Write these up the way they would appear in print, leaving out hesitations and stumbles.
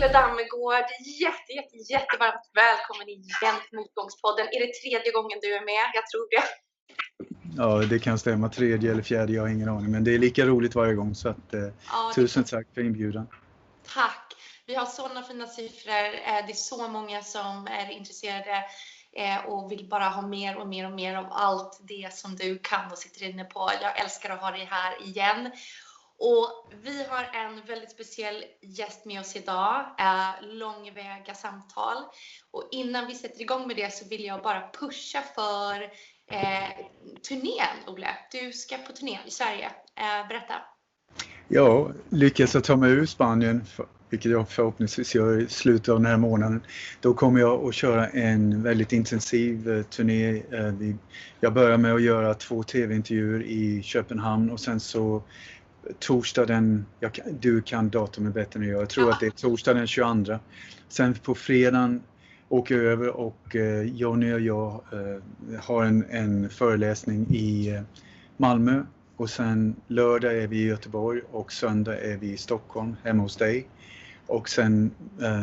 Ole Dammgård, jättevarmt välkommen igen till Motgångspodden. Är det tredje gången du är med? Jag tror det. Ja, det kan stämma. Tredje eller fjärde, jag har ingen aning. Men det är lika roligt varje gång. Så att, tusen tack för inbjudan. Tack. Vi har sådana fina siffror. Det är så många som är intresserade och vill bara ha mer av allt det som du kan och sitter inne på. Jag älskar att ha dig här igen. Och vi har en väldigt speciell gäst med oss idag, långväga samtal. Och innan vi sätter igång med det så vill jag bara pusha för turnén, Ole. Du ska på turné i Sverige. Berätta. Ja, lyckas jag ta mig ur Spanien, vilket jag förhoppningsvis gör i slutet av den här månaden. Då kommer jag att köra en väldigt intensiv turné. Jag börjar med att göra 2 tv-intervjuer i Köpenhamn och sen så torsdag du kan datumet bättre än jag tror att det är torsdag den 22. Sen på fredagen åker jag över och Jonny och jag har en föreläsning i Malmö. Och sen lördag är vi i Göteborg och söndag är vi i Stockholm hemma hos dig. Och sen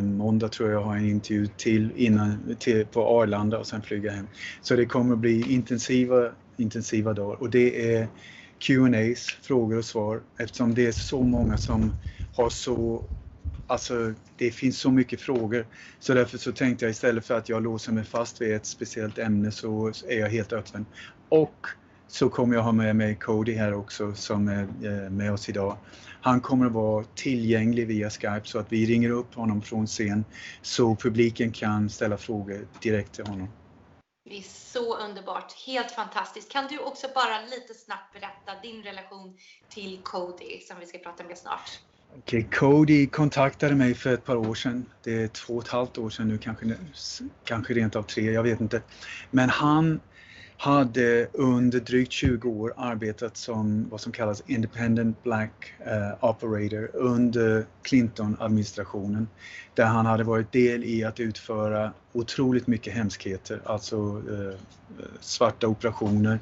måndag tror jag har en intervju till på Arlanda och sen flyga hem. Så det kommer att bli intensiva dagar och det är Q&As, frågor och svar, eftersom det är så många som har det finns så mycket frågor. Så därför så tänkte jag istället för att jag låser mig fast vid ett speciellt ämne så är jag helt öppen. Och så kommer jag ha med mig Cody här också som är med oss idag. Han kommer att vara tillgänglig via Skype så att vi ringer upp honom från scen så publiken kan ställa frågor direkt till honom. Det är så underbart, helt fantastiskt. Kan du också bara lite snabbt berätta din relation till Cody som vi ska prata med snart? Okej, Cody kontaktade mig för ett par år sedan. Det är 2,5 år sedan nu, kanske rent av 3, jag vet inte. Men han hade under drygt 20 år arbetat som vad som kallas independent black operator under Clinton-administrationen. Där han hade varit del i att utföra otroligt mycket hemskheter, alltså svarta operationer.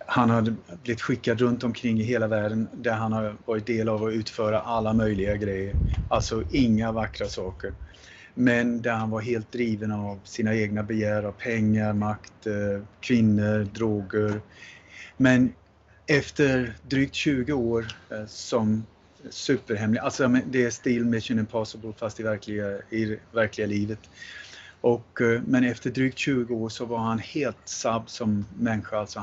Han hade blivit skickad runt omkring i hela världen där han har varit del av att utföra alla möjliga grejer. Alltså inga vackra saker. Men där han var helt driven av sina egna begär av pengar, makt, kvinnor, droger. Men efter drygt 20 år som superhemlig, alltså det är still Mission Impossible fast i verkliga livet. Men efter drygt 20 år så var han helt sabb som människa. Alltså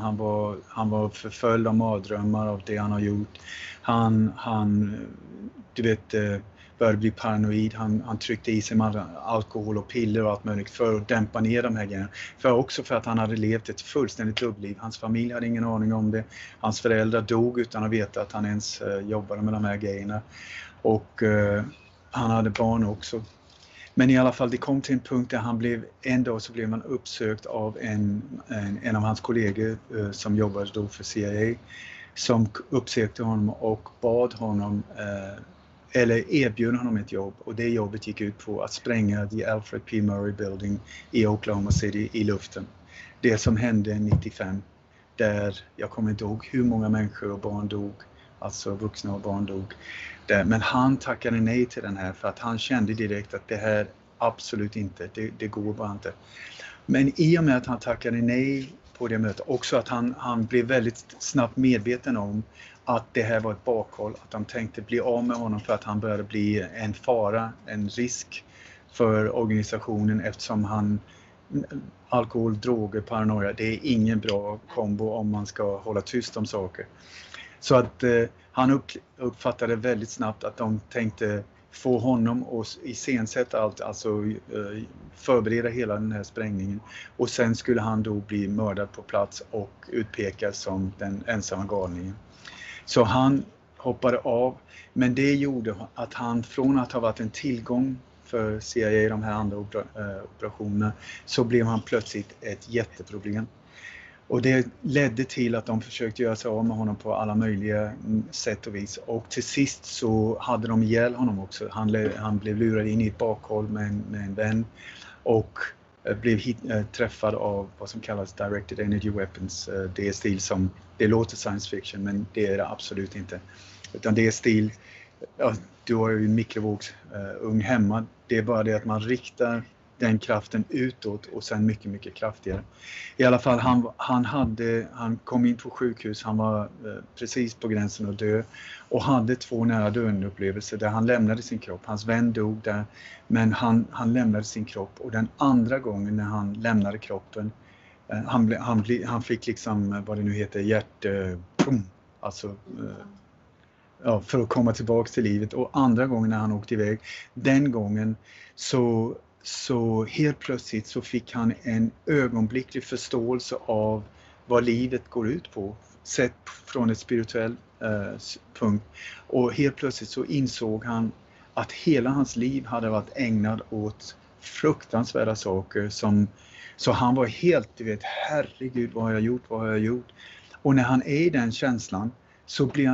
han var förföljd av mardrömmar av det han har gjort. Han började bli paranoid. Han tryckte i sig alkohol och piller och allt möjligt för att dämpa ner de här grejerna. Också för att han hade levt ett fullständigt dubbelliv. Hans familj hade ingen aning om det. Hans föräldrar dog utan att veta att han ens jobbade med de här grejerna. Och han hade barn också. Men i alla fall, det kom till en punkt där en dag så blev man uppsökt av en av hans kollegor som jobbade då för CIA. Som uppsökte honom och bad honom eller erbjöd honom ett jobb, och det jobbet gick ut på att spränga the Alfred P. Murray Building i Oklahoma City i luften. Det som hände 95, där jag kommer inte ihåg hur många människor och barn dog, alltså vuxna och barn dog. Men han tackade nej till den här för att han kände direkt att det här absolut inte, det går bara inte. Men i och med att han tackade nej på det mötet, också att han blev väldigt snabbt medveten om att det här var ett bakhåll, att de tänkte bli av med honom för att han började bli en fara, en risk för organisationen eftersom alkohol, droger, paranoia, det är ingen bra kombo om man ska hålla tyst om saker. Så att han uppfattade väldigt snabbt att de tänkte få honom att iscensätta allt, alltså förbereda hela den här sprängningen. Och sen skulle han då bli mördad på plats och utpekad som den ensamma galningen. Så han hoppade av, men det gjorde att han från att ha varit en tillgång för CIA i de här andra operationerna så blev han plötsligt ett jätteproblem. Och det ledde till att de försökte göra sig av med honom på alla möjliga sätt och vis. Och till sist så hade de ihjäl honom också. Han blev lurad in i ett bakhåll med en vän och blev träffad av vad som kallas directed energy weapons. Det är stil det låter science fiction, men det är det absolut inte. Utan det är stil, du har ju en mikrovågsugn hemma. Det är bara det att man riktar den kraften utåt och sen mycket, mycket kraftigare. I alla fall, han kom in på sjukhus, han var precis på gränsen att dö och hade 2 nära döden upplevelser där han lämnade sin kropp. Hans vän dog där, men han lämnade sin kropp, och den andra gången när han lämnade kroppen, han fick liksom, vad det nu heter, alltså för att komma tillbaka till livet. Och andra gången när han åkte iväg, den gången så helt plötsligt så fick han en ögonblicklig förståelse av vad livet går ut på, sett från ett spirituellt punkt. Och helt plötsligt så insåg han att hela hans liv hade varit ägnad åt fruktansvärda saker så han var helt, herregud, vad har jag gjort? Och när han är i den känslan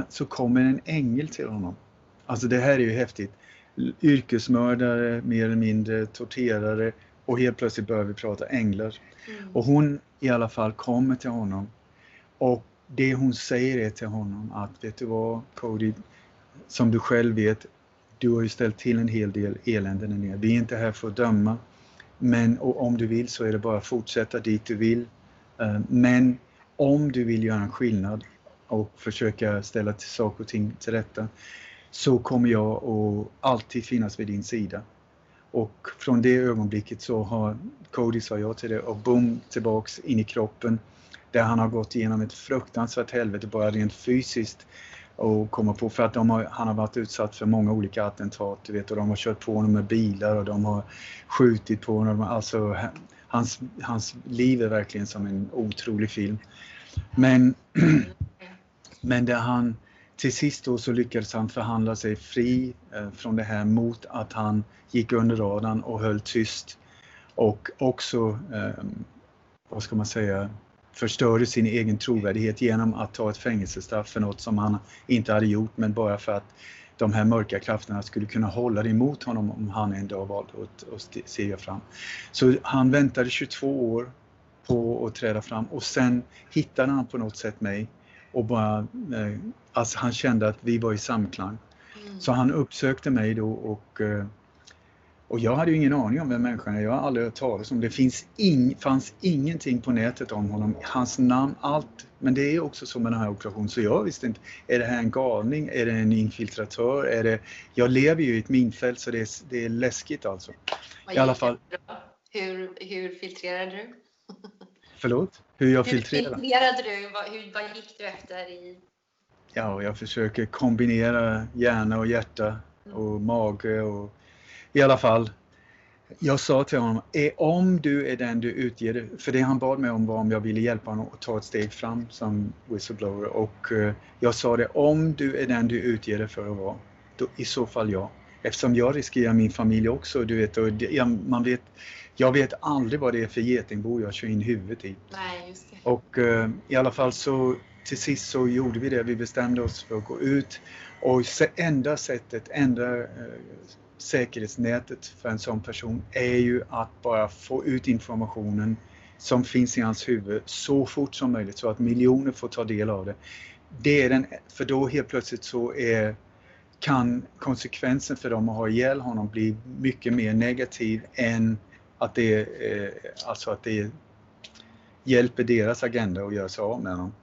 så kommer en ängel till honom. Alltså det här är ju häftigt. Yrkesmördare, mer eller mindre, torterare, och helt plötsligt börjar vi prata änglar. Och hon i alla fall kommer till honom, och det hon säger är till honom att, vet du vad, Cody, som du själv vet, du har ju ställt till en hel del elände där nere. Vi är inte här för att döma, men och om du vill så är det bara att fortsätta dit du vill. Men om du vill göra en skillnad och försöka ställa till saker och ting till rätta, så kommer jag att alltid finnas vid din sida. Och från det ögonblicket så har Cody, sa jag till det, och boom, tillbaks in i kroppen. Där han har gått igenom ett fruktansvärt helvete, bara rent fysiskt. Och komma på, för att han har varit utsatt för många olika attentat, du vet, och de har kört på honom med bilar och de har skjutit på honom. Alltså hans liv är verkligen som en otrolig film. Men där han till sist då så lyckades han förhandla sig fri från det här, mot att han gick under radarn och höll tyst. Och också, vad ska man säga, förstörde sin egen trovärdighet genom att ta ett fängelsestraff för något som han inte hade gjort, men bara för att de här mörka krafterna skulle kunna hålla det emot honom om han en dag valde att se fram. Så han väntade 22 år på att träda fram, och sen hittade han på något sätt mig. Och bara, alltså han kände att vi var i samklang. Så han uppsökte mig då, och jag hade ju ingen aning om vem människan är. Jag har aldrig hört talas om det. Fanns ingenting på nätet om honom. Hans namn, allt. Men det är också så med den här operationen. Så jag visste inte, är det här en galning? Är det en infiltratör? Jag lever ju i ett minfält, så det är läskigt alltså. I alla fall. Hur filtrerade du? Förlåt? Hur filtrerade du? Vad gick du efter i? Ja, jag försöker kombinera hjärna och hjärta och mage, och i alla fall, jag sa till honom, om du är den du utger dig, för det han bad mig om var om jag ville hjälpa honom att ta ett steg fram som whistleblower, och jag sa det, om du är den du utger dig för att vara, då i så fall ja. Eftersom jag riskerar min familj också, du vet, och jag vet aldrig vad det är för getingbo jag kör in huvudet i. Nej, just det. Och i alla fall så till sist så gjorde vi det, vi bestämde oss för att gå ut, och enda säkerhetsnätet för en sån person är ju att bara få ut informationen som finns i hans huvud så fort som möjligt, så att miljoner får ta del av det. Det är för då helt plötsligt så kan konsekvensen för dem att ha ihjäl honom bli mycket mer negativ än att det hjälper deras agenda att göra sig av med dem.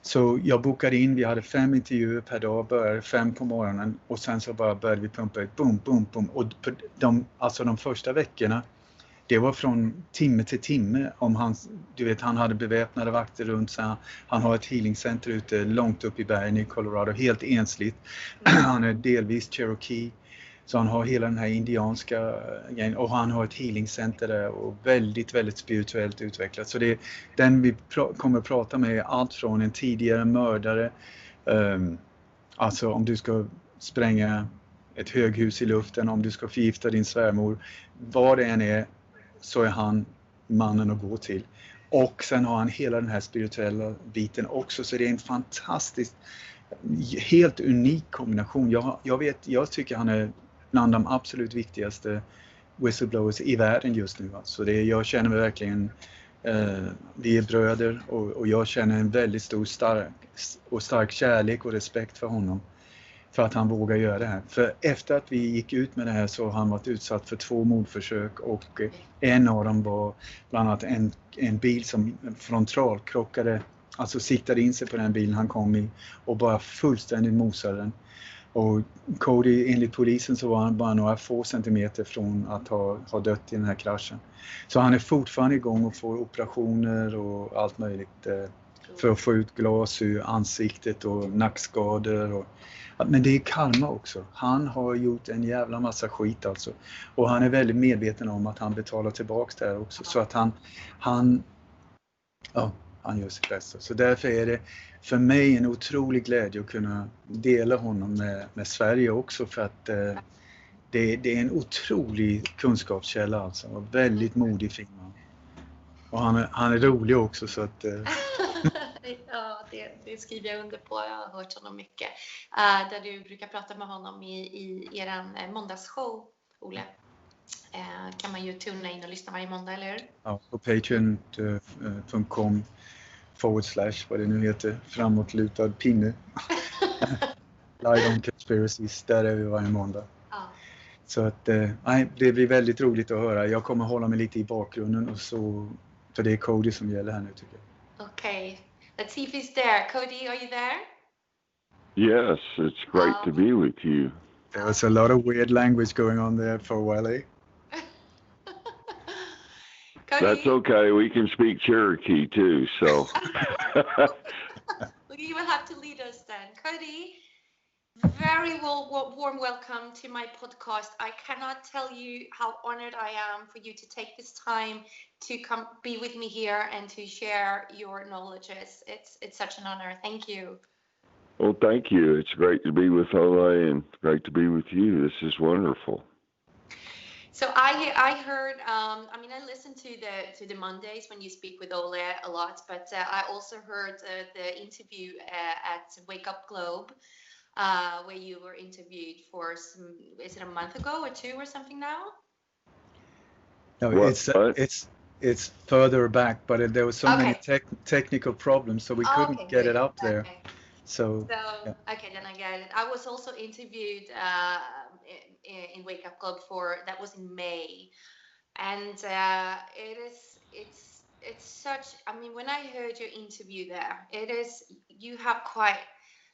Så jag bokade in, vi hade 5 intervjuer per dag, började 5 på morgonen, och sen så bara började vi pumpa ut, boom, boom, boom. Och de första veckorna, det var från timme till timme. Han hade beväpnade vakter runt sig. Han har ett healingcenter ute långt upp i bergen i Colorado, helt ensligt. Han är delvis Cherokee. Så han har hela den här indianska grejen, och han har ett healingcenter där, och väldigt, väldigt spirituellt utvecklat. Så den vi kommer att prata med är allt från en tidigare mördare, alltså om du ska spränga ett höghus i luften, om du ska förgifta din svärmor, vad det än är, så är han mannen att gå till. Och sen har han hela den här spirituella biten också, så det är en fantastisk, helt unik kombination. Jag tycker han är bland de absolut viktigaste whistleblowers i världen just nu. Så jag känner mig verkligen, vi är bröder, och jag känner en väldigt stark kärlek och respekt för honom. för att han vågar göra det här. För efter att vi gick ut med det här så har han varit utsatt för 2 mordförsök och en av dem var bland annat en bil som frontalkrockade, alltså siktade in sig på den bilen han kom i och bara fullständigt mosade den. Och Cody, enligt polisen så var han bara några få centimeter från att ha dött i den här kraschen. Så han är fortfarande igång och får operationer och allt möjligt för att få ut glas ur ansiktet och nackskador. Men det är karma också. Han har gjort en jävla massa skit alltså. Och han är väldigt medveten om att han betalar tillbaks där också. Så att han gör sitt bästa. Så därför är det för mig en otrolig glädje att kunna dela honom med Sverige också. För att det är en otrolig kunskapskälla alltså. Och väldigt modig fin man. Och han är rolig också så att... Ja, det skriver jag under på. Jag har hört honom mycket. Där du brukar prata med honom i eran måndagsshow, Ole. Kan man ju tuna in och lyssna varje måndag, eller hur? Ja, på patreon.com / vad det nu heter, framåtlutad pinne. Live on Conspiracies, där är vi varje måndag. Ja. Så att, det blir väldigt roligt att höra. Jag kommer hålla mig lite i bakgrunden och så, för det är Cody som gäller här nu tycker jag. Okay, let's see if he's there. Cody, are you there? Yes, it's great to be with you. There was a lot of weird language going on there for a while, eh? Cody? That's okay. We can speak Cherokee too, so. Well, you will have to lead us then. Cody, very warm welcome to my podcast. I cannot tell you how honored I am for you to take this time to come be with me here and to share your knowledges. It's such an honor. Thank you. Well, thank you. It's great to be with Ole and great to be with you. This is wonderful. So I heard, I listened to the Mondays when you speak with Ole a lot, but I also heard the interview at Wake Up Globe, where you were interviewed for is it a month ago or 2 or something now? No, it's further back, but there were so many technical problems, so we couldn't get it up there. Okay. So yeah. Okay, then I get it. I was also interviewed in Wake Up Club that was in May, and it's such. I mean, when I heard your interview there, you have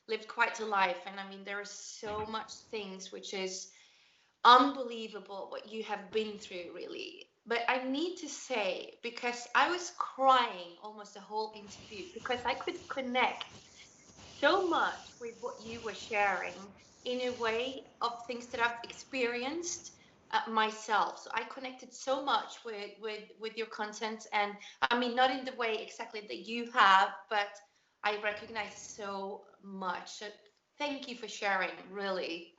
lived quite a life, and I mean there are so much things which is unbelievable what you have been through, really. But I need to say, because I was crying almost the whole interview because I could connect so much with what you were sharing in a way of things that I've experienced myself. So I connected so much with your content, and I mean not in the way exactly that you have, but I recognize so much. So thank you for sharing, really.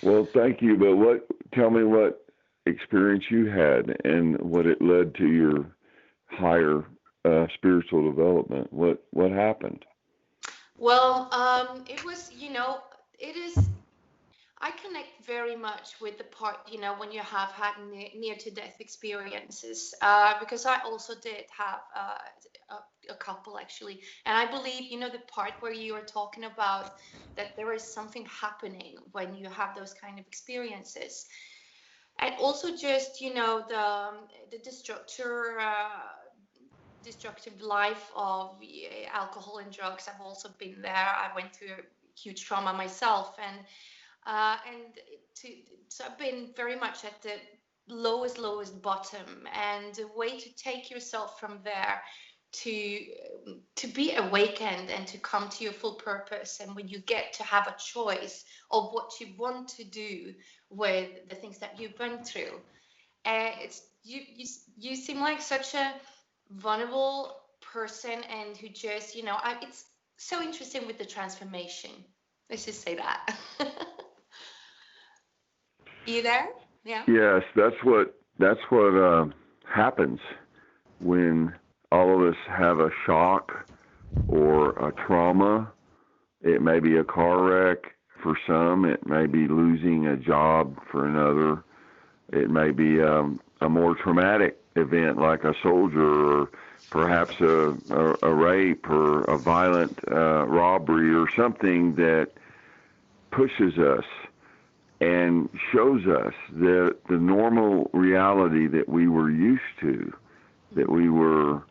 Well, thank you. But tell me what experience you had and what it led to your higher spiritual development. What happened? Well, it was, I connect very much with the part, when you have had near to death experiences, because I also did have a couple actually. And I believe, the part where you are talking about that there is something happening when you have those kind of experiences. And also just, the destructive life of alcohol and drugs. I've also been there. I went through a huge trauma myself, and so I've been very much at the lowest bottom, and the way to take yourself from there to be awakened and to come to your full purpose, and when you get to have a choice of what you want to do with the things that you've been through. It's you seem like such a vulnerable person, and who just it's so interesting with the transformation. Let's just say that. You there? Yeah. Yes, that's what happens when all of us have a shock or a trauma. It may be a car wreck for some. It may be losing a job for another. It may be a more traumatic event like a soldier, or perhaps a rape or a violent robbery, or something that pushes us and shows us that the normal reality that we were used to, that we were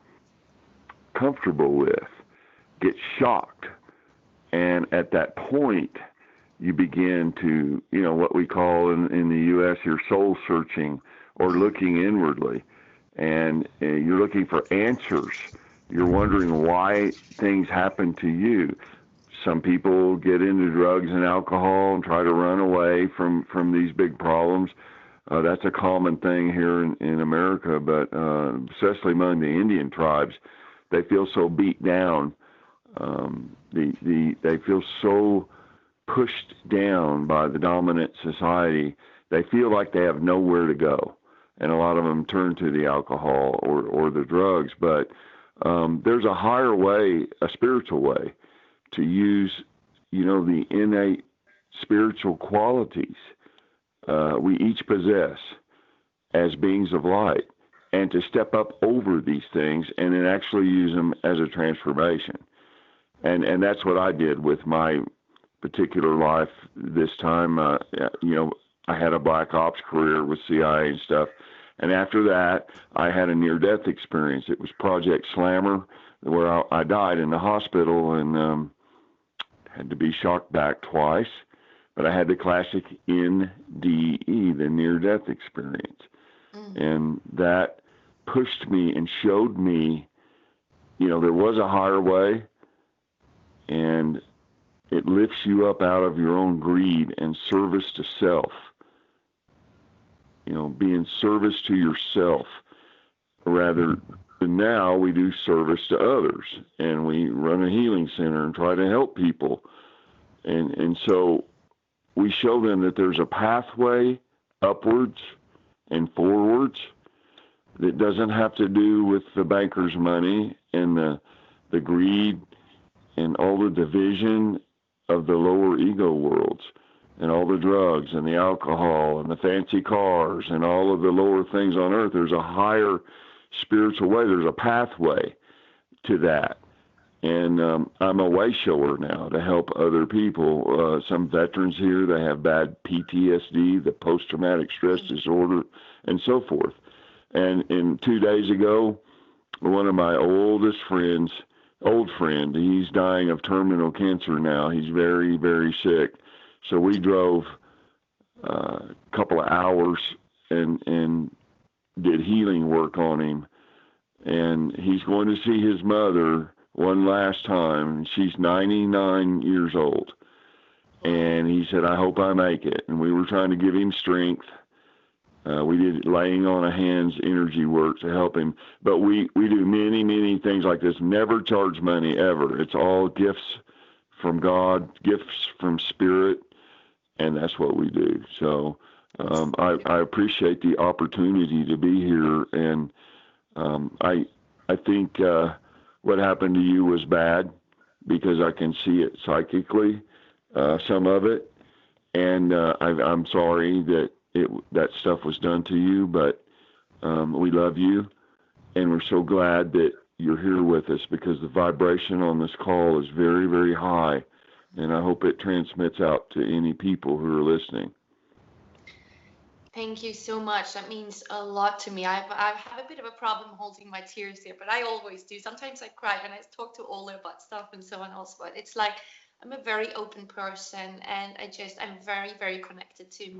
comfortable with, gets shocked. And at that point, you begin to, what we call in the U.S. your soul searching or looking inwardly. And you're looking for answers. You're wondering why things happen to you. Some people get into drugs and alcohol and try to run away from these big problems. That's a common thing here in America, but especially among the Indian tribes, they feel so beat down. They feel so pushed down by the dominant society. They feel like they have nowhere to go, and a lot of them turn to the alcohol or the drugs. But there's a higher way, a spiritual way, to use, the innate spiritual qualities we each possess as beings of light, and to step up over these things and then actually use them as a transformation. And that's what I did with my particular life this time. I had a black ops career with CIA and stuff. And after that, I had a near-death experience. It was Project Slammer, where I died in the hospital and had to be shocked back twice. But I had the classic NDE, the near-death experience. And that pushed me and showed me, there was a higher way, and it lifts you up out of your own greed and service to self. Being service to yourself, rather than now we do service to others, and we run a healing center and try to help people. And so we show them that there's a pathway upwards and forwards that doesn't have to do with the banker's money and the greed and all the division of the lower ego worlds and all the drugs and the alcohol and the fancy cars and all of the lower things on earth. There's a higher spiritual way. There's a pathway to that. And I'm a way shower now to help other people. Some veterans here, they have bad PTSD, the post-traumatic stress disorder, and so forth. And 2 days ago, one of my old friend, he's dying of terminal cancer now. He's very, very sick. So we drove a couple of hours and did healing work on him. And he's going to see his mother one last time. She's 99 years old. And he said, I hope I make it. And we were trying to give him strength. We did laying on of hands energy work to help him. But we do many, many things like this. Never charge money, ever. It's all gifts from God, gifts from Spirit, and that's what we do. So I appreciate the opportunity to be here. And I think what happened to you was bad, because I can see it psychically, some of it. And I'm sorry that stuff was done to you, but we love you, and we're so glad that you're here with us, because the vibration on this call is very, very high, and I hope it transmits out to any people who are listening. Thank you so much. That means a lot to me. I have a bit of a problem holding my tears here, but I always do. Sometimes I cry when I talk to Ole about stuff and so on else, but it's like I'm a very open person, and I'm very, very connected to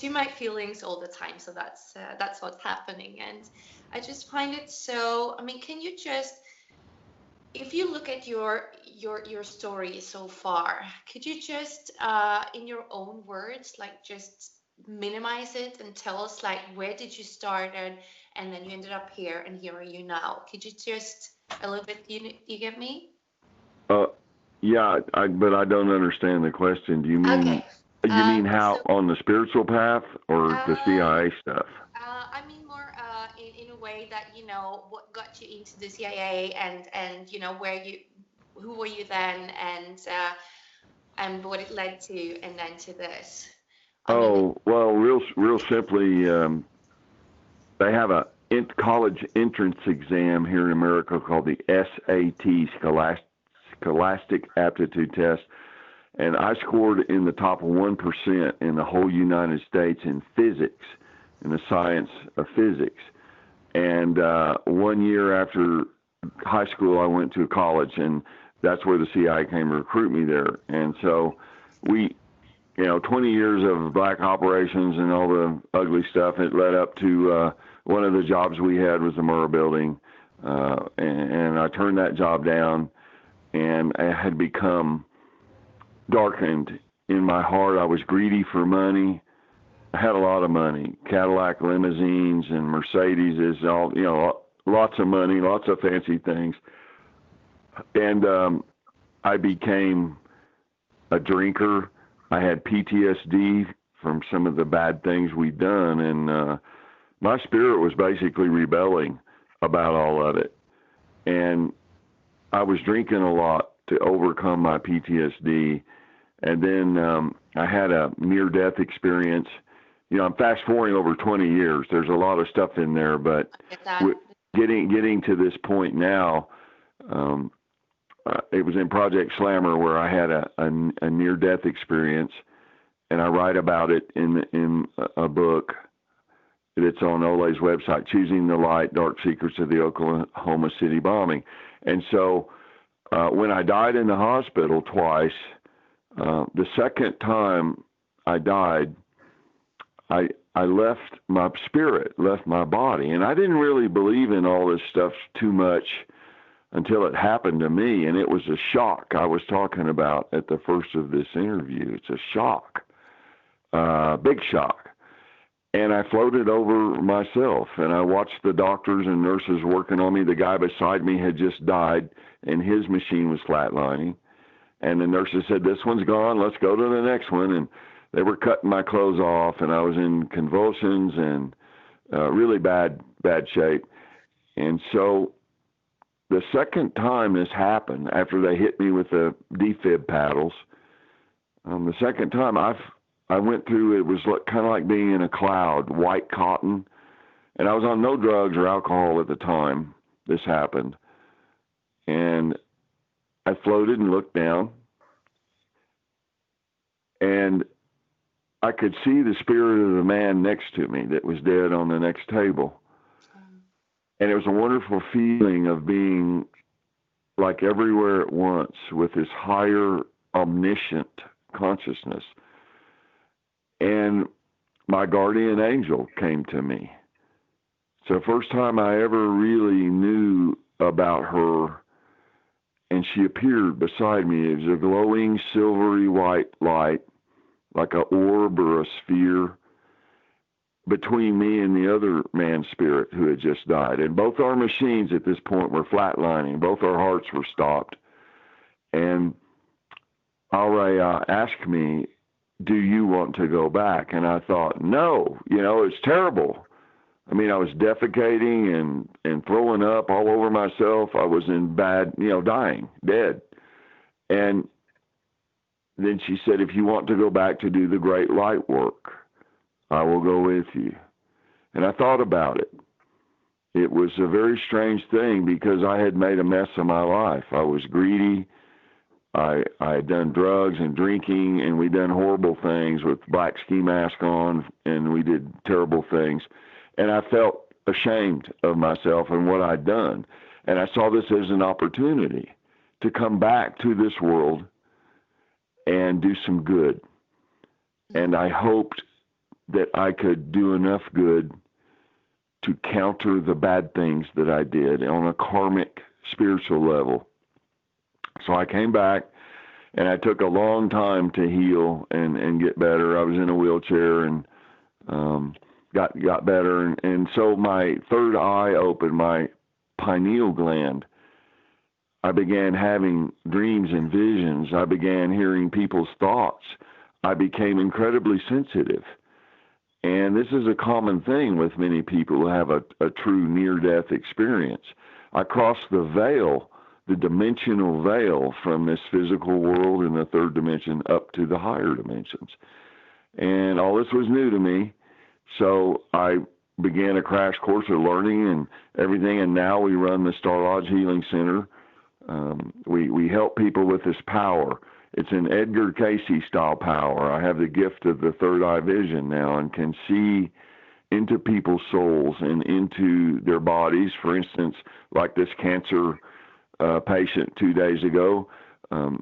my feelings all the time. So that's what's happening. And I just find it so, can you just, if you look at your story so far, could you just, in your own words, just minimize it and tell us, where did you start and then you ended up here, and here are you now? Could you just a little bit, you get me? Yeah, but I don't understand the question. Do you mean, okay. You mean how, on the spiritual path or the CIA stuff? I mean more in a way that, what got you into the CIA and who were you then, and what it led to, and then to this. Well, real simply, they have a college entrance exam here in America called the SAT, Scholastic Aptitude Test. And I scored in the top 1% in the whole United States in physics, in the science of physics. And 1 year after high school, I went to college, and that's where the CIA came to recruit me there. And so 20 years of black operations and all the ugly stuff, it led up to one of the jobs we had was the Murrah building. And I turned that job down, and I had become darkened in my heart. I was greedy for money. I had a lot of money, Cadillac limousines and Mercedes, all, lots of money, lots of fancy things. And I became a drinker. I had PTSD from some of the bad things we'd done, and my spirit was basically rebelling about all of it. And I was drinking a lot to overcome my PTSD. And then I had a near-death experience. I'm fast-forwarding over 20 years. There's a lot of stuff in there, but getting to this point now, it was in Project Slammer where I had a near-death experience, and I write about it in a book that's on Ole's website, Choosing the Light, Dark Secrets of the Oklahoma City Bombing. And so when I died in the hospital twice, the second time I died, I left my spirit, left my body. And I didn't really believe in all this stuff too much until it happened to me. And it was a shock I was talking about at the first of this interview. It's a shock, big shock. And I floated over myself, and I watched the doctors and nurses working on me. The guy beside me had just died, and his machine was flatlining. And the nurses said, "This one's gone, let's go to the next one." And they were cutting my clothes off, and I was in convulsions and really bad shape. And so the second time this happened, after they hit me with the defib paddles, the second time I went through, it was kind of like being in a cloud, white cotton. And I was on no drugs or alcohol at the time this happened. And I floated and looked down, and I could see the spirit of the man next to me that was dead on the next table. And it was a wonderful feeling of being like everywhere at once with this higher omniscient consciousness. And my guardian angel came to me. So first time I ever really knew about her, and she appeared beside me. It was a glowing silvery white light, like an orb or a sphere, between me and the other man's spirit who had just died. And both our machines at this point were flatlining. Both our hearts were stopped. And Aurea asked me, "Do you want to go back?" And I thought, no, it's terrible. I mean, I was defecating and throwing up all over myself. I was in bad, dying, dead. And then she said, "If you want to go back to do the great light work, I will go with you." And I thought about it. It was a very strange thing because I had made a mess of my life. I was greedy. I had done drugs and drinking, and we'd done horrible things with black ski mask on, and we did terrible things. And I felt ashamed of myself and what I'd done. And I saw this as an opportunity to come back to this world and do some good. And I hoped that I could do enough good to counter the bad things that I did on a karmic spiritual level. So I came back, and I took a long time to heal and get better. I was in a wheelchair and got better. And so my third eye opened, my pineal gland. I began having dreams and visions. I began hearing people's thoughts. I became incredibly sensitive. And this is a common thing with many people who have a true near-death experience. I crossed the veil, the dimensional veil from this physical world in the third dimension up to the higher dimensions. And all this was new to me. So I began a crash course of learning and everything. And now we run the Star Lodge Healing Center. We help people with this power. It's an Edgar Casey style power. I have the gift of the third eye vision now and can see into people's souls and into their bodies. For instance, like this cancer patient 2 days ago,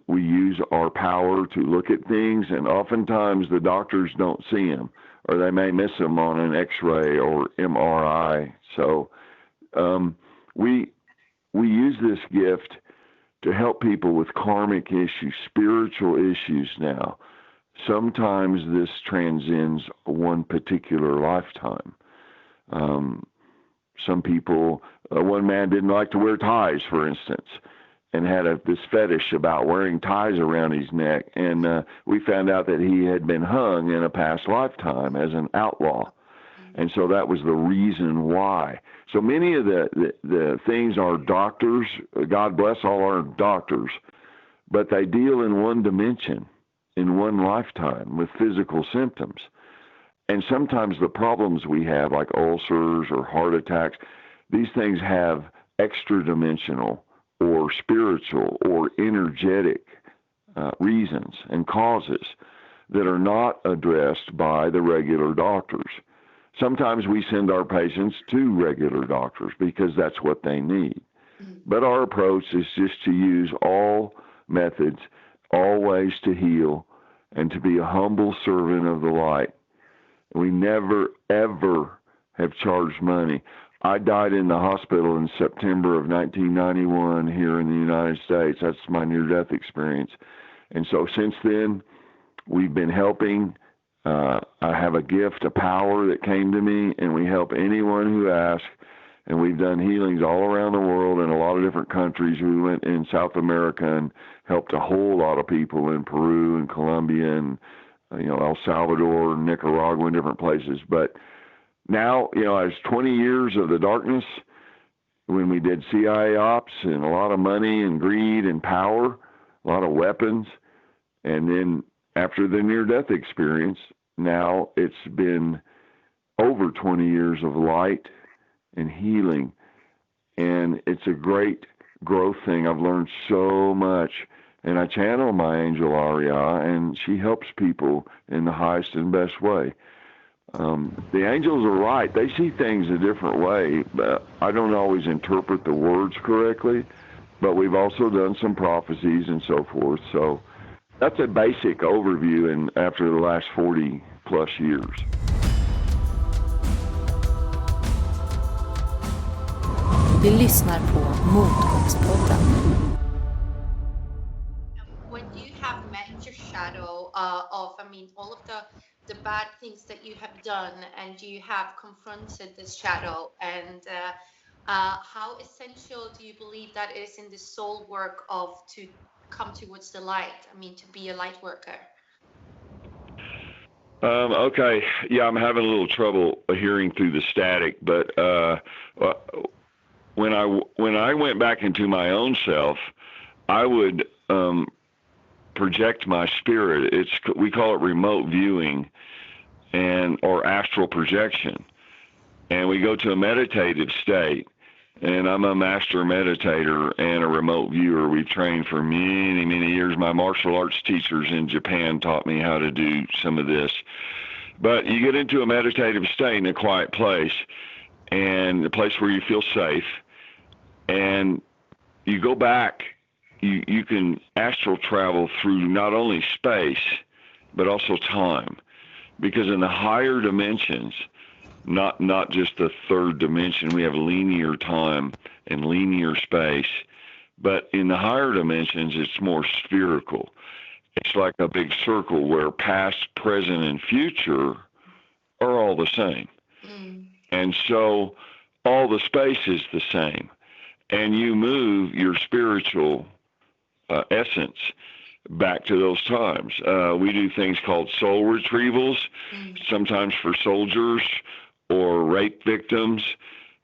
we use our power to look at things, and oftentimes the doctors don't see them, or they may miss them on an X-ray or MRI. So we use this gift to help people with karmic issues, spiritual issues now. Sometimes this transcends one particular lifetime. Some people, one man didn't like to wear ties, for instance, and had this fetish about wearing ties around his neck. And we found out that he had been hung in a past lifetime as an outlaw. And so that was the reason why. So many of the things our doctors, God bless all our doctors, but they deal in one dimension, in one lifetime with physical symptoms. And sometimes the problems we have, like ulcers or heart attacks, these things have extra dimensional or spiritual or energetic reasons and causes that are not addressed by the regular doctors. Sometimes we send our patients to regular doctors because that's what they need. But our approach is just to use all methods, all ways to heal, and to be a humble servant of the light. We never, ever have charged money. I died in the hospital in September of 1991 here in the United States. That's my near-death experience. And so since then, we've been helping. I have a gift, a power that came to me, and we help anyone who asks. And we've done healings all around the world in a lot of different countries. We went in South America and helped a whole lot of people in Peru and Colombia and El Salvador, Nicaragua, and different places. But now, as 20 years of the darkness, when we did CIA ops and a lot of money and greed and power, a lot of weapons, and then after the near-death experience, now it's been over 20 years of light and healing, and it's a great growth thing. I've learned so much, and I channel my angel Aria, and she helps people in the highest and best way. The angels are right. They see things a different way, but I don't always interpret the words correctly, but we've also done some prophecies and so forth. So that's a basic overview after the last 40 plus years. Du lyssnar på Motgångspodden. When you have met your shadow all of the bad things that you have done, and you have confronted this shadow, and how essential do you believe that is in the soul work to come towards the light? To be a light worker. Okay. Yeah, I'm having a little trouble hearing through the static, but when I went back into my own self, I would project my spirit. We call it remote viewing or astral projection. And we go to a meditative state. And I'm a master meditator and a remote viewer. We've trained for many, many years. My martial arts teachers in Japan taught me how to do some of this. But you get into a meditative state in a quiet place, and a place where you feel safe, and you go back. You can astral travel through not only space, but also time. Because in the higher dimensions, not just the third dimension, we have linear time and linear space, but in the higher dimensions, it's more spherical. It's like a big circle where past, present, and future are all the same. And so all the space is the same. And you move your spiritual essence back to those times. We do things called soul retrievals, sometimes for soldiers or rape victims,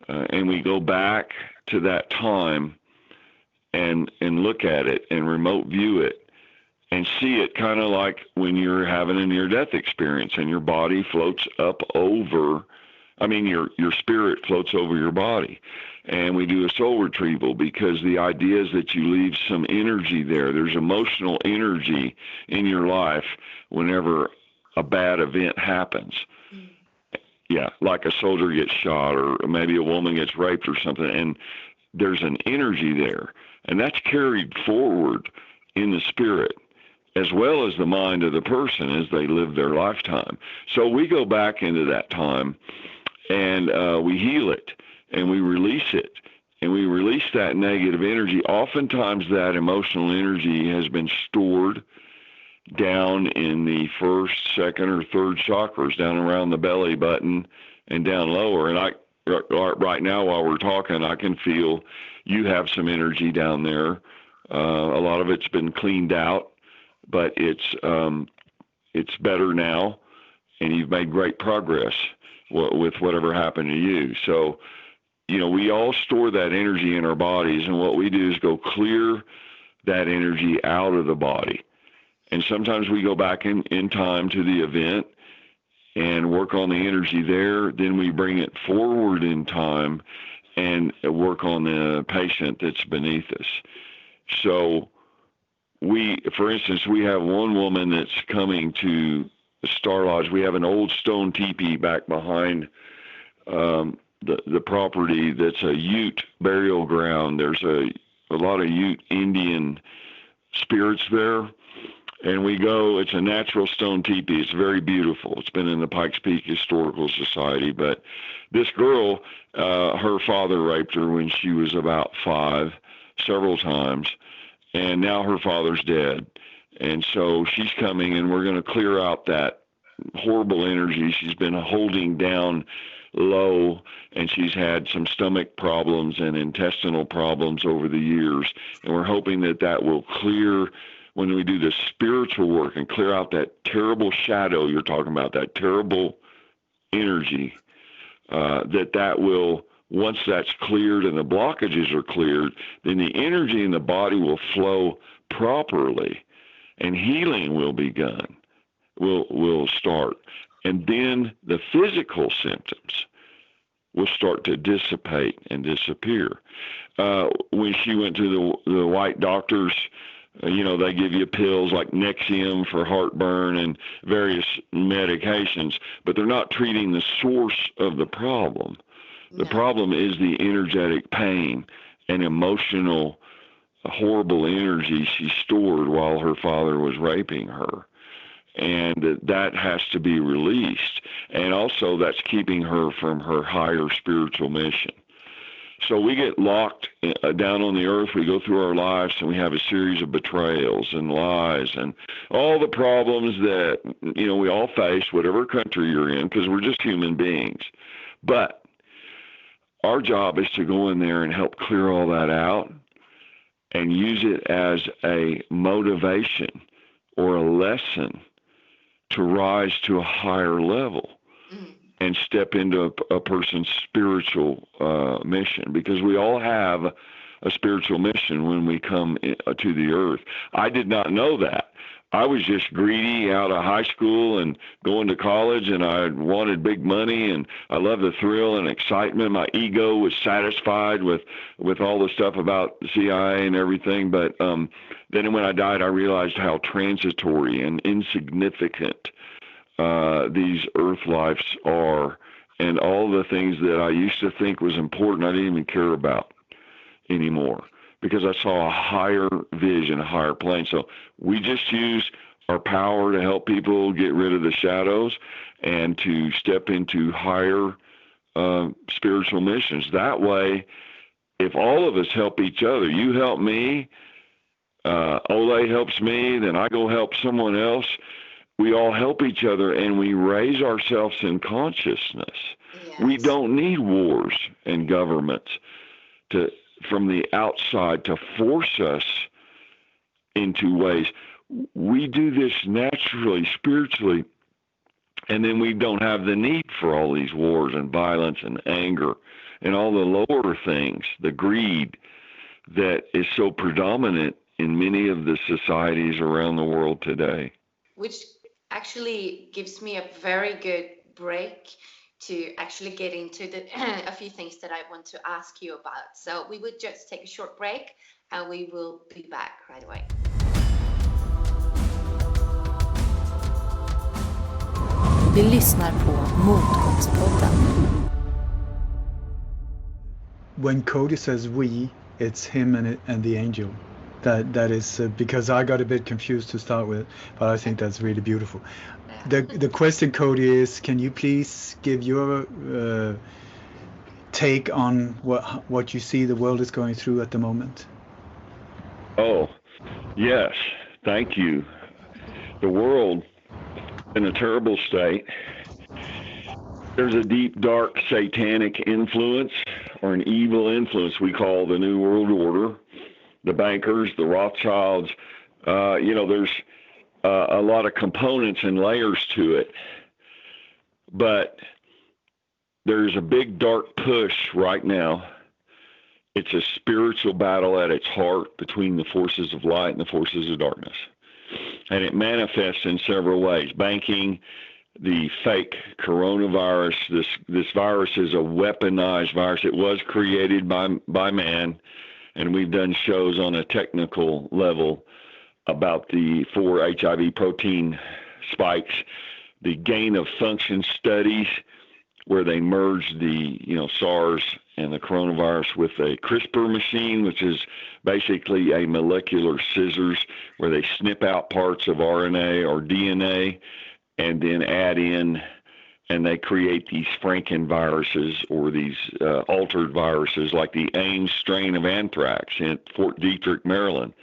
and we go back to that time and look at it and remote view it and see it kind of like when you're having a near-death experience and your body floats up over I mean, your spirit floats over your body. And we do a soul retrieval because the idea is that you leave some energy there. There's emotional energy in your life whenever a bad event happens. Yeah, like a soldier gets shot or maybe a woman gets raped or something, and there's an energy there. And that's carried forward in the spirit as well as the mind of the person as they live their lifetime. So we go back into that time and we heal it and we release it. And we release that negative energy. Oftentimes that emotional energy has been stored down in the first, second, or third chakras, down around the belly button and down lower. And right now while we're talking, I can feel you have some energy down there. A lot of it's been cleaned out, but it's better now, and you've made great progress with whatever happened to you. So, you know, we all store that energy in our bodies, and what we do is go clear that energy out of the body. And sometimes we go back in time to the event and work on the energy there. Then we bring it forward in time and work on the patient that's beneath us. So for instance, we have one woman that's coming to the Star Lodge. We have an old stone teepee back behind the property that's a Ute burial ground. There's a lot of Ute Indian spirits there. And we go, it's a natural stone teepee. It's very beautiful. It's been in the Pikes Peak Historical Society. But this girl, her father raped her when she was about 5 several times. And now her father's dead. And so she's coming, and we're going to clear out that horrible energy she's been holding down low, and she's had some stomach problems and intestinal problems over the years. And we're hoping that that will clear when we do the spiritual work and clear out that terrible shadow you're talking about, that terrible energy, that will, once that's cleared and the blockages are cleared, then the energy in the body will flow properly and healing will begun, will start. And then the physical symptoms will start to dissipate and disappear. When she went to the white doctors, you know, they give you pills like Nexium for heartburn and various medications, but they're not treating the source of the problem. The problem is the energetic pain and emotional, horrible energy she stored while her father was raping her. And that has to be released. And also that's keeping her from her higher spiritual mission. So we get locked down on the earth. We go through our lives and we have a series of betrayals and lies and all the problems that, you know, we all face, whatever country you're in, because we're just human beings. But our job is to go in there and help clear all that out and use it as a motivation or a lesson to rise to a higher level and step into a person's spiritual mission, because we all have a spiritual mission when we come to the earth. I did not know that. I was just greedy out of high school and going to college, and I wanted big money, and I loved the thrill and excitement. My ego was satisfied with all the stuff about the CIA and everything. But then when I died, I realized how transitory and insignificant these earth lives are, and all the things that I used to think was important, I didn't even care about anymore, because I saw a higher vision, a higher plane. So we just use our power to help people get rid of the shadows and to step into higher spiritual missions. That way, if all of us help each other, you help me, Ole helps me, then I go help someone else. We all help each other and we raise ourselves in consciousness. Yes. We don't need wars and governments from the outside to force us into ways. We do this naturally, spiritually, and then we don't have the need for all these wars and violence and anger and all the lower things, the greed that is so predominant in many of the societies around the world today. Which actually gives me a very good break to actually get into a few things that I want to ask you about. So we would just take a short break and we will be back right away. Du lyssnar på Motgångspodden. When Cody says we, it's him and the angel. That is because I got a bit confused to start with, but I think that's really beautiful. The question, Cody, is can you please give your take on what you see the world is going through at the moment? Oh, yes. Thank you. The world in a terrible state. There's a deep, dark, satanic influence or an evil influence we call the New World Order, the bankers, the Rothschilds. There's a lot of components and layers to it. But there's a big, dark push right now. It's a spiritual battle at its heart between the forces of light and the forces of darkness. And it manifests in several ways. Banking, the fake coronavirus, this virus is a weaponized virus. It was created by man, and we've done shows on a technical level about the 4 HIV protein spikes, the gain of function studies where they merged the SARS and the coronavirus with a CRISPR machine, which is basically a molecular scissors where they snip out parts of RNA or DNA and then add in, and they create these Frankenviruses or these altered viruses like the Ames strain of anthrax in Fort Detrick, Maryland,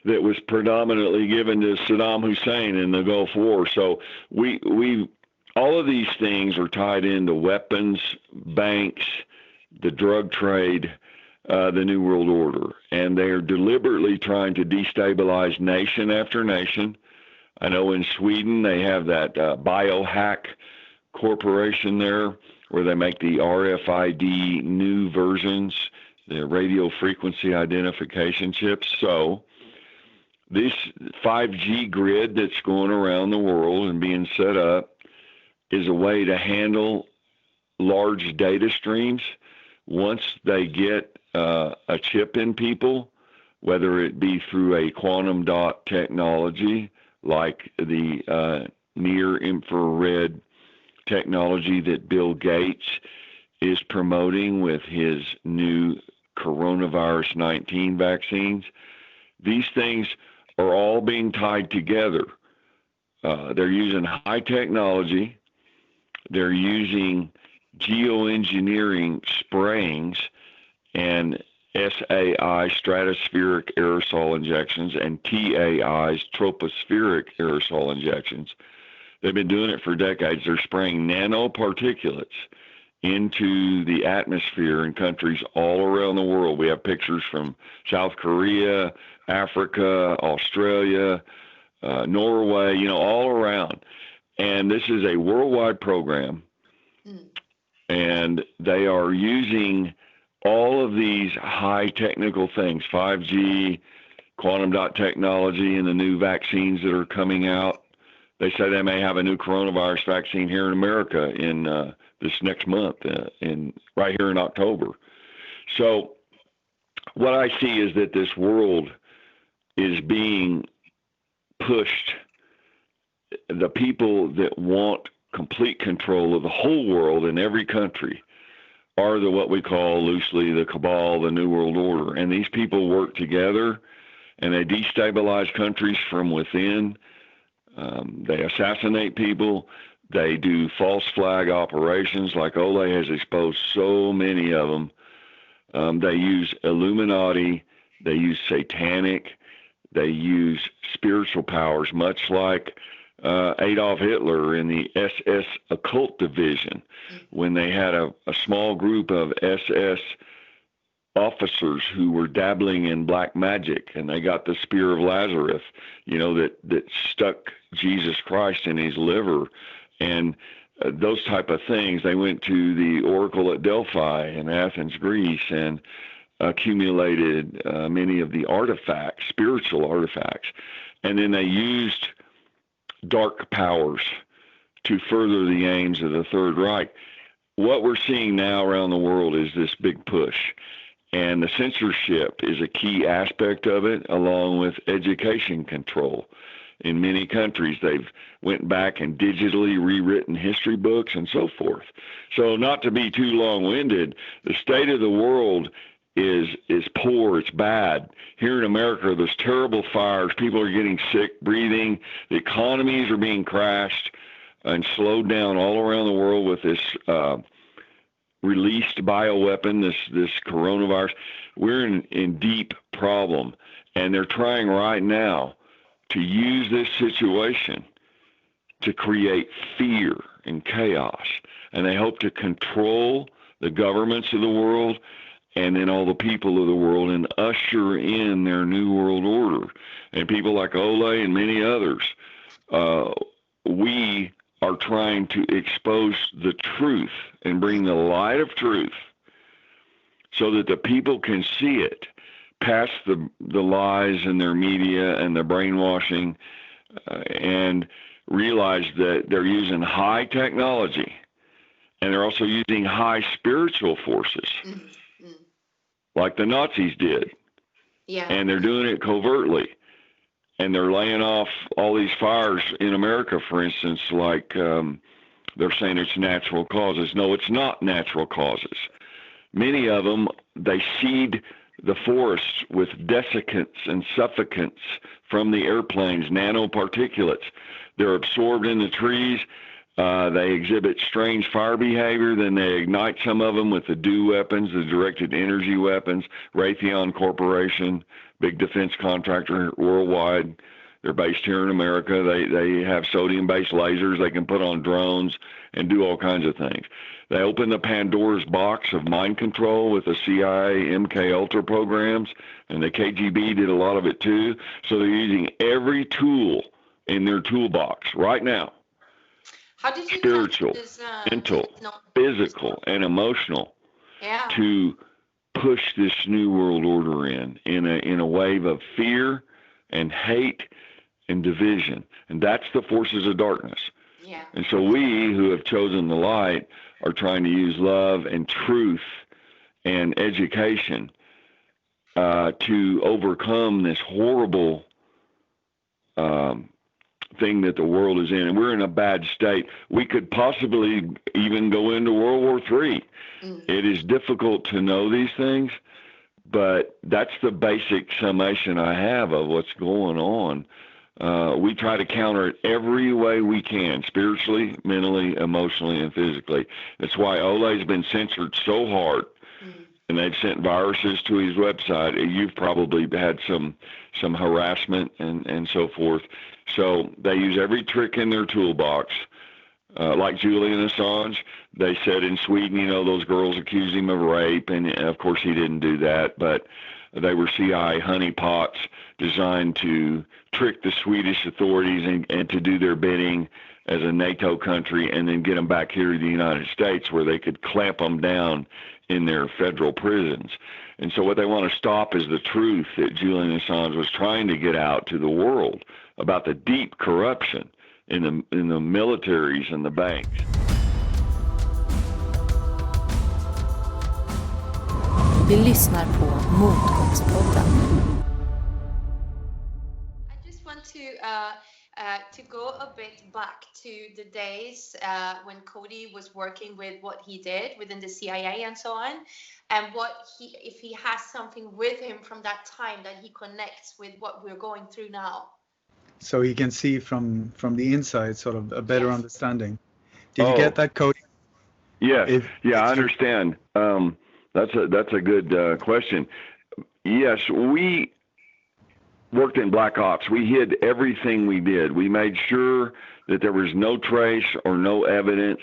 that was predominantly given to Saddam Hussein in the Gulf War. So we all of these things are tied into weapons, banks, the drug trade, the New World Order, and they are deliberately trying to destabilize nation after nation. I know in Sweden they have that biohack corporation there where they make the RFID new versions, the radio frequency identification chips. So this 5G grid that's going around the world and being set up is a way to handle large data streams. Once they get a chip in people, whether it be through a quantum dot technology like the near infrared technology that Bill Gates is promoting with his new coronavirus 19 vaccines, these things are all being tied together. They're using high technology. They're using geoengineering sprayings and SAI, stratospheric aerosol injections, and TAIs, tropospheric aerosol injections. They've been doing it for decades. They're spraying nanoparticulates into the atmosphere in countries all around the world. We have pictures from South Korea, Africa, Australia, Norway, all around. And this is a worldwide program. And they are using all of these high technical things, 5G, quantum dot technology, and the new vaccines that are coming out. They say they may have a new coronavirus vaccine here in America in this next month, right here in October. So what I see is that this world is being pushed. The people that want complete control of the whole world in every country are what we call loosely the cabal, the New World Order. And these people work together and they destabilize countries from within. They assassinate people. They do false flag operations like Ole has exposed so many of them. They use Illuminati. They use satanic. They use spiritual powers, much like Adolf Hitler in the SS occult division, when they had a small group of SS officers who were dabbling in black magic, and they got the spear of Lazarus, that stuck Jesus Christ in his liver, and those type of things. They went to the Oracle at Delphi in Athens, Greece, and accumulated many of the artifacts, spiritual artifacts, and then they used dark powers to further the aims of the Third Reich. what we're seeing now around the world is this big push. And the censorship is a key aspect of it, along with education control. In many countries, they've went back and digitally rewritten history books and so forth. So not to be too long-winded, the state of the world is poor, it's bad. Here in America, there's terrible fires, people are getting sick, breathing, the economies are being crashed and slowed down all around the world with this released bioweapon, this coronavirus. We're in deep problem, and they're trying right now to use this situation to create fear and chaos. And they hope to control the governments of the world and then all the people of the world and usher in their new world order. And people like Ole and many others, we are trying to expose the truth and bring the light of truth so that the people can see it past the lies in their media and the brainwashing, and realize that they're using high technology and they're also using high spiritual forces like the Nazis did. Yeah. And they're doing it covertly. And they're laying off all these fires in America, for instance, like they're saying it's natural causes. No, it's not natural causes. Many of them, they seed the forests with desiccants and suffocants from the airplanes, nanoparticulates. They're absorbed in the trees. They exhibit strange fire behavior. Then they ignite some of them with the DEW weapons, the directed energy weapons. Raytheon Corporation, big defense contractor worldwide. They're based here in America. They have sodium-based lasers they can put on drones and do all kinds of things. They opened the Pandora's box of mind control with the CIA MK Ultra programs, and the KGB did a lot of it too. So they're using every tool in their toolbox right now. How did you spiritual, mental, physical, and emotional, to push this new world order in a wave of fear and hate and division. And that's the forces of darkness. Yeah. And so we who have chosen the light are trying to use love and truth and education to overcome this horrible thing that the world is in. And we're in a bad state. We could possibly even go into World War III. It is difficult to know these things, but that's the basic summation I have of what's going on. We try to counter it every way we can, spiritually, mentally, emotionally, and physically. That's why Ole's been censored so hard, and they've sent viruses to his website. You've probably had some harassment and so forth. So they use every trick in their toolbox. Like Julian Assange, they said in Sweden, those girls accused him of rape, and of course he didn't do that, but they were CIA honeypots designed to trick the Swedish authorities and to do their bidding as a NATO country, and then get them back here to the United States where they could clamp them down in their federal prisons. And so what they want to stop is the truth that Julian Assange was trying to get out to the world about the deep corruption in the militaries and the banks. Vi lyssnar på Motgångspodden. I just want to go a bit back to the days when Cody was working with what he did within the CIA and so on, and if he has something with him from that time that he connects with what we're going through now. So he can see from the inside, sort of a better understanding. Did you get that, Cody? Yes. I understand. That's a good question. Yes, we worked in Black Ops. We hid everything we did. We made sure that there was no trace or no evidence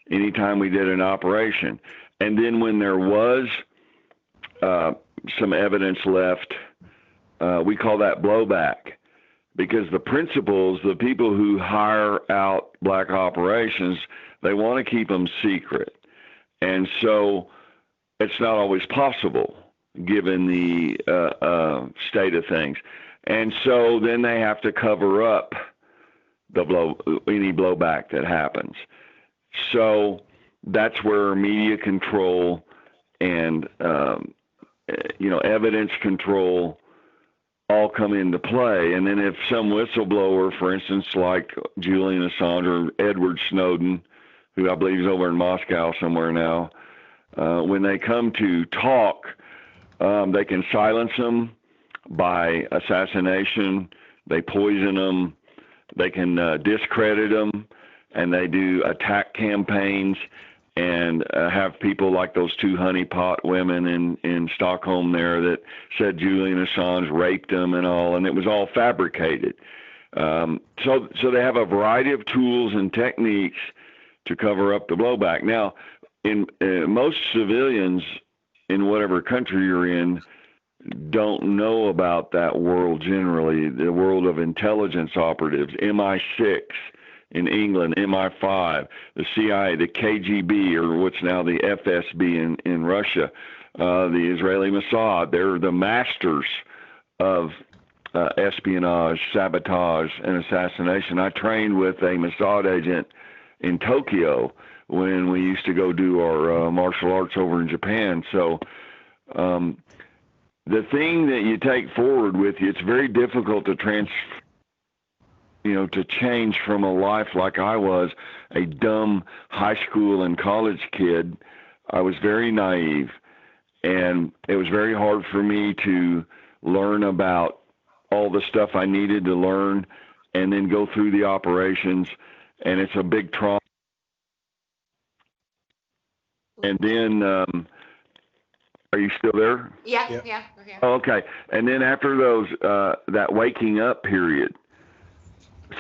anytime we did an operation. And then when there was some evidence left, we call that blowback. Because the principals, the people who hire out black operations, they want to keep them secret. And so it's not always possible given the state of things. And so then they have to cover up any blowback that happens. So that's where media control and, evidence control all come into play. And then if some whistleblower, for instance, like Julian Assange or Edward Snowden, who I believe is over in Moscow somewhere now, when they come to talk, they can silence them by assassination. They poison them. They can discredit them, and they do attack campaigns and have people like those two honeypot women in Stockholm there that said Julian Assange raped them and all, and it was all fabricated. So they have a variety of tools and techniques to cover up the blowback. Now, in most civilians in whatever country you're in don't know about that world generally, the world of intelligence operatives, MI6 in England, MI5, the CIA, the KGB, or what's now the FSB in Russia, the Israeli Mossad. They're the masters of espionage, sabotage, and assassination. I trained with a Mossad agent in Tokyo when we used to go do our martial arts over in Japan. So the thing that you take forward with you, it's very difficult to to change from a life like I was, a dumb high school and college kid. I was very naive, and it was very hard for me to learn about all the stuff I needed to learn and then go through the operations, and it's a big trauma. And then, are you still there? Yeah. We're here. Oh, okay. And then after those, that waking up period,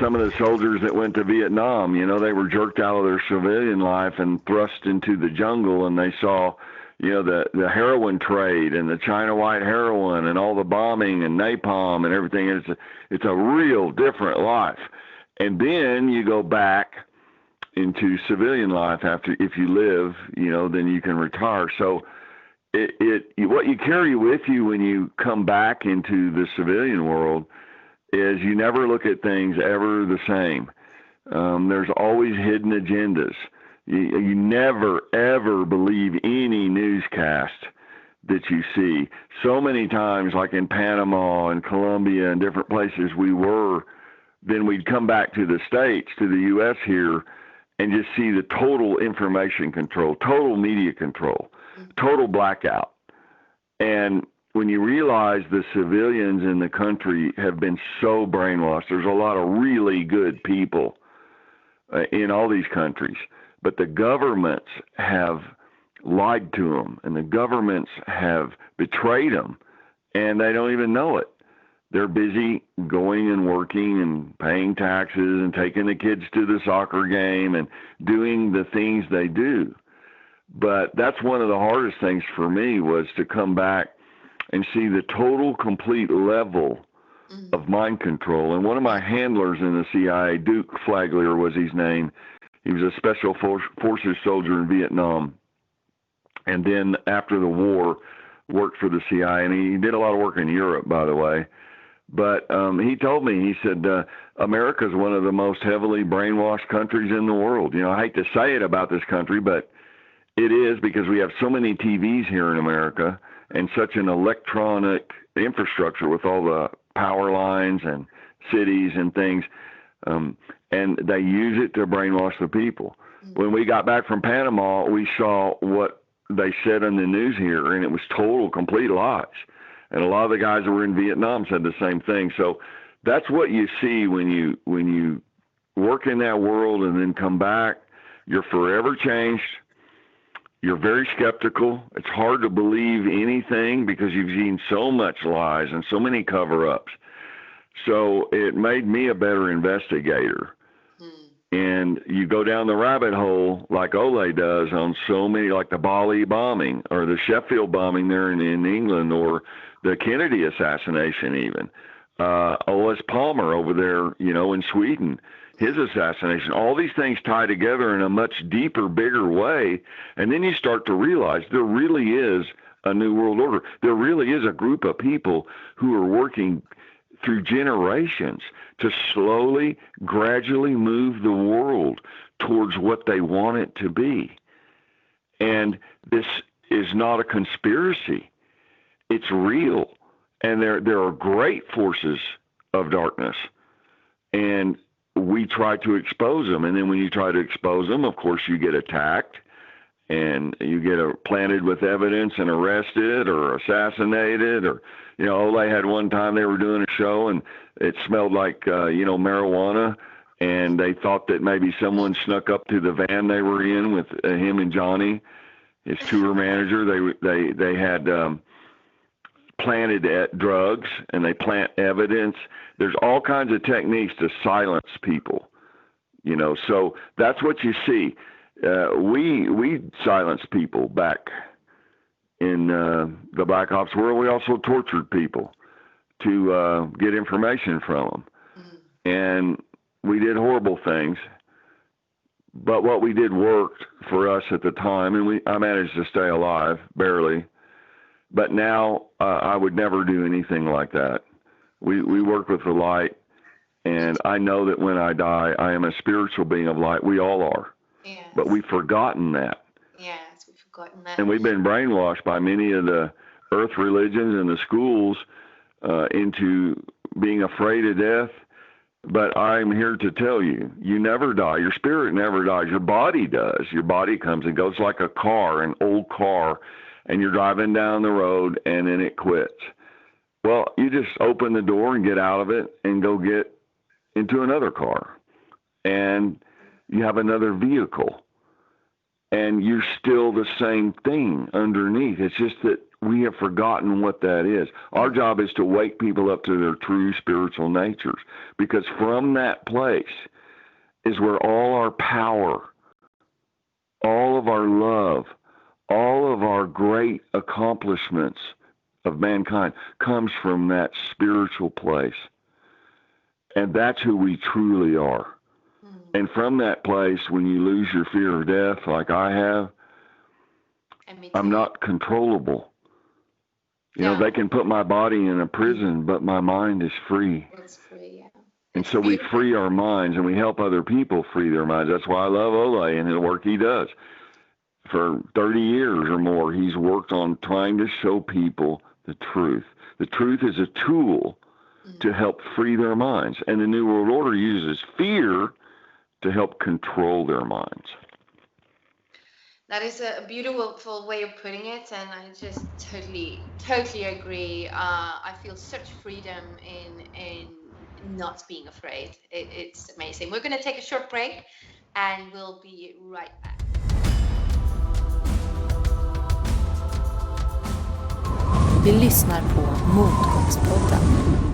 some of the soldiers that went to Vietnam, they were jerked out of their civilian life and thrust into the jungle, and they saw, the heroin trade and the China white heroin and all the bombing and napalm and everything. It's a real different life. And then you go back into civilian life if you live, then you can retire. So what you carry with you when you come back into the civilian world is you never look at things ever the same. There's always hidden agendas. You never, ever believe any newscast that you see. So many times, like in Panama and Colombia and different places then we'd come back to the States, to the U.S. here, and just see the total information control, total media control, total blackout. And when you realize the civilians in the country have been so brainwashed, there's a lot of really good people in all these countries, but the governments have lied to them, and the governments have betrayed them, and they don't even know it. They're busy going and working and paying taxes and taking the kids to the soccer game and doing the things they do. But that's one of the hardest things for me, was to come back and see the total, complete level of mind control. And one of my handlers in the CIA, Duke Flagler was his name. He was a special forces soldier in Vietnam. And then after the war, worked for the CIA. And he did a lot of work in Europe, by the way. But he told me, he said, America is one of the most heavily brainwashed countries in the world. I hate to say it about this country, but it is, because we have so many TVs here in America and such an electronic infrastructure with all the power lines and cities and things, and they use it to brainwash the people. When we got back from Panama, we saw what they said in the news here, and it was total, complete lies. And a lot of the guys that were in Vietnam said the same thing. So that's what you see when you work in that world and then come back. You're forever changed. You're very skeptical. It's hard to believe anything because you've seen so much lies and so many cover-ups. So it made me a better investigator. And you go down the rabbit hole like Ole does on so many, like the Bali bombing or the Sheffield bombing there in England, or the Kennedy assassination even. O.S. Palmer over there, in Sweden, his assassination. All these things tie together in a much deeper, bigger way. And then you start to realize there really is a new world order. There really is a group of people who are working through generations to slowly, gradually move the world towards what they want it to be. And this is not a conspiracy. It's real. And there are great forces of darkness. And we try to expose them. And then when you try to expose them, of course, you get attacked and you get planted with evidence and arrested or assassinated. Or, Ole had one time they were doing a show and it smelled like, marijuana. And they thought that maybe someone snuck up to the van they were in with him and Johnny, his tour manager. They had planted drugs, and they plant evidence. There's all kinds of techniques to silence people, So that's what you see. We silenced people back in the Black Ops world. We also tortured people to get information from them, and we did horrible things, but what we did worked for us at the time, and I managed to stay alive, barely. But now I would never do anything like that. We work with the light, and I know that when I die, I am a spiritual being of light. We all are. Yes. But we've forgotten that. Yes, we've forgotten that. And we've been brainwashed by many of the earth religions and the schools into being afraid of death. But I'm here to tell you, you never die. Your spirit never dies. Your body does. Your body comes and goes like a car, an old car, and you're driving down the road and then it quits. Well, you just open the door and get out of it and go get into another car. And you have another vehicle. And you're still the same thing underneath. It's just that we have forgotten what that is. Our job is to wake people up to their true spiritual natures, because from that place is where all our power, all of our love, all of our great accomplishments of mankind comes from that spiritual place. And that's who we truly are. And from that place, when you lose your fear of death, like I have, I'm not controllable. They can put my body in a prison, but my mind is free. It's free, yeah. And so we free our minds, and we help other people free their minds. That's why I love Ole and the work he does. For 30 years or more, he's worked on trying to show people the truth. The truth is a tool to help free their minds. And the New World Order uses fear to help control their minds. That is a beautiful way of putting it, and I just totally agree. I feel such freedom in not being afraid. It's amazing. We're going to take a short break, and we'll be right back. Vi lyssnar på Motgångspodden.